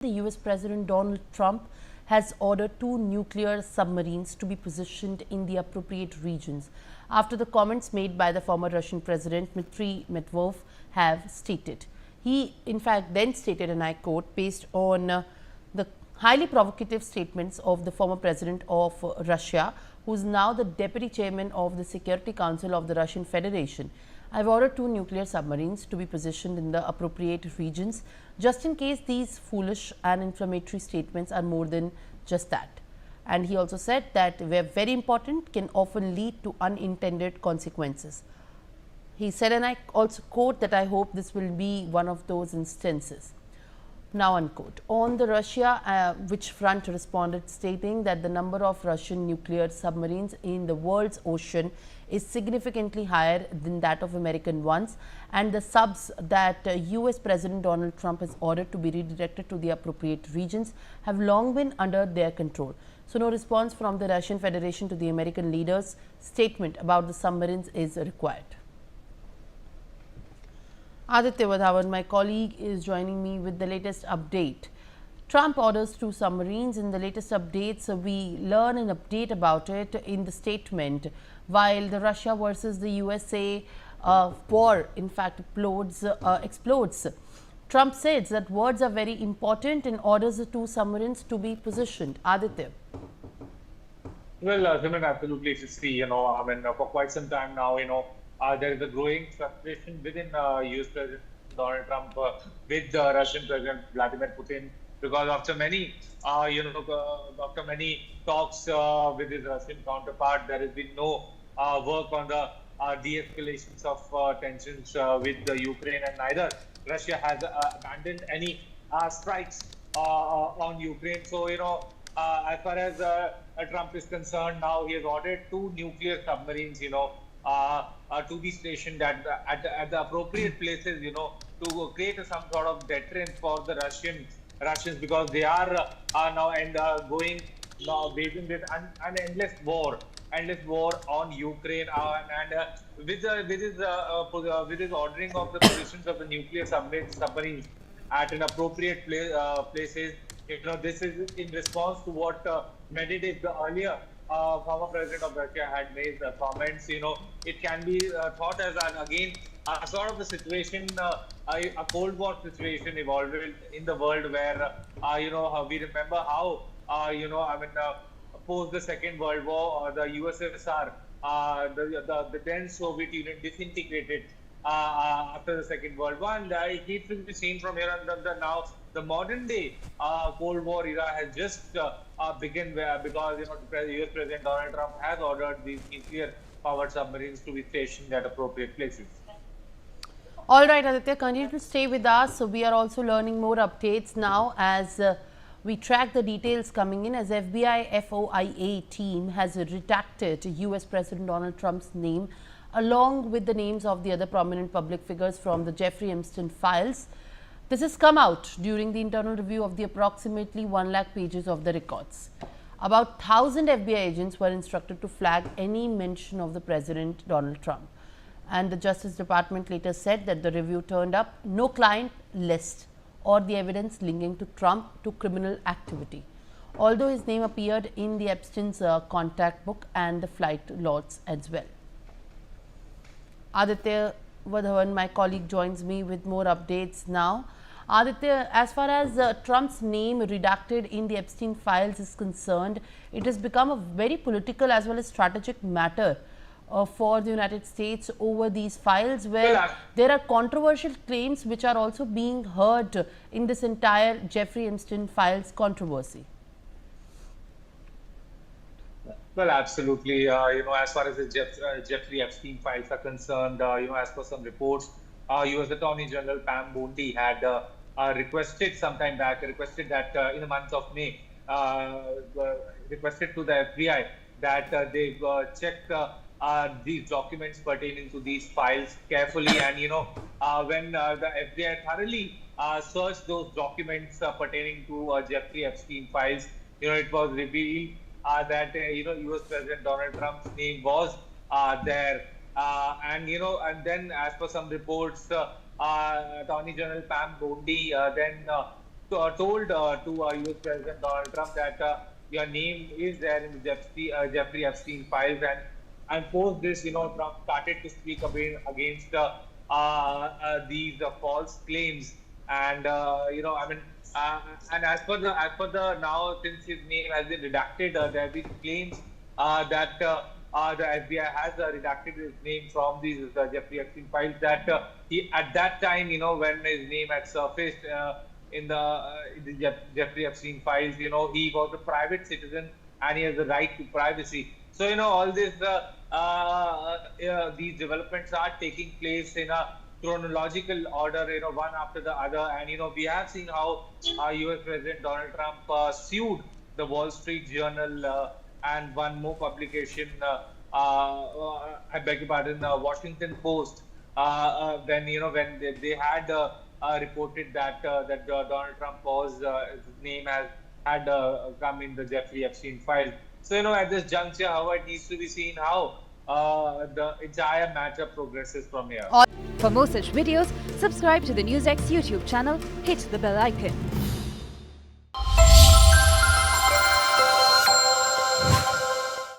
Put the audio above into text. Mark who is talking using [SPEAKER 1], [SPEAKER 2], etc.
[SPEAKER 1] The US President Donald Trump has ordered 2 nuclear submarines to be positioned in the appropriate regions after the comments made by the former Russian President Dmitry Medvedev have stated. He, in fact, then stated, and I quote, based on the highly provocative statements of the former president of Russia, who is now the deputy chairman of the Security Council of the Russian Federation. I've ordered 2 nuclear submarines to be positioned in the appropriate regions, just in case these foolish and inflammatory statements are more than just that. And he also said that where very important can often lead to unintended consequences. He said, and I also quote, that I hope this will be one of those instances. Now unquote. On the Russia, which front responded stating that the number of Russian nuclear submarines in the world's ocean is significantly higher than that of American ones, and the subs that US President Donald Trump has ordered to be redirected to the appropriate regions have long been under their control. So no response from the Russian Federation to the American leader's statement about the submarines is required. Aditya Vadhavan, my colleague, is joining me with the latest update. Trump orders 2 submarines. In the latest updates, we learn an update about it in the statement. While the Russia versus the USA war, in fact, explodes, Trump says that words are very important and orders the 2 submarines to be positioned. Aditya.
[SPEAKER 2] Well, Simran, absolutely. If you see, for quite some time now, there is a growing frustration within US President Donald Trump with Russian President Vladimir Putin, because after many, after many talks with his Russian counterpart, there has been no work on the de-escalations of tensions with Ukraine, and neither Russia has abandoned any strikes on Ukraine. So, as far as Trump is concerned, now he has ordered 2 nuclear submarines, to be stationed at the appropriate places, to create some sort of deterrent for the Russians, because they are now waging this an endless war on Ukraine, and with his ordering of the positions of the nuclear submarines at an appropriate places. This is in response to what Medvedev, the earlier former president of Russia, had made comments. It can be thought as again sort of a situation, a Cold War situation evolved in the world, where we remember how post the Second World War, the USSR, the then Soviet Union disintegrated after the Second World War, and it needs to be seen from here. And now the modern day Cold War era has just begun, because US President Donald Trump has ordered these nuclear powered submarines to be stationed at appropriate places.
[SPEAKER 1] All right, Aditya, continue to stay with us. So we are also learning more updates now as we track the details coming in, as FBI FOIA team has redacted US President Donald Trump's name along with the names of the other prominent public figures from the Jeffrey Epstein files. This has come out during the internal review of the approximately 1 lakh pages of the records. About 1,000 FBI agents were instructed to flag any mention of the President Donald Trump. And the Justice Department later said that the review turned up no client list or the evidence linking to Trump to criminal activity, although his name appeared in the Epstein's contact book and the flight logs as well. Aditya Vadhavan, my colleague, joins me with more updates now. Aditya, as far as Trump's name redacted in the Epstein files is concerned, it has become a very political as well as strategic matter for the United States over these files, where there are controversial claims which are also being heard in this entire Jeffrey Epstein files controversy.
[SPEAKER 2] Well, absolutely. As far as the Jeffrey Epstein files are concerned, as per some reports, U.S. Attorney General Pam Bondi had requested sometime back, that in the month of May, requested to the FBI that they check these documents pertaining to these files carefully. And when the FBI thoroughly searched those documents pertaining to Jeffrey Epstein files, it was revealed that US President Donald Trump's name was there, and then, as per some reports, Attorney General Pam Bondi then told to US President Donald Trump that your name is there in the Jeffrey Epstein files, and post this, Trump started to speak against these false claims, and and as per the now, since his name has been redacted, there have been claims that the FBI has redacted his name from these Jeffrey Epstein files. That he at that time, when his name had surfaced in the Jeffrey Epstein files, he was a private citizen and he has the right to privacy. So all this these developments are taking place in a chronological order, one after the other, and we have seen how U.S. President Donald Trump sued the Wall Street Journal and one more publication. I beg your pardon, Washington Post. When they had reported that Donald Trump his name had come in the Jeffrey Epstein file. So at this juncture, how it needs to be seen how the entire matter progresses from here.
[SPEAKER 3] For more such videos, subscribe to the NewsX YouTube channel, hit the bell icon.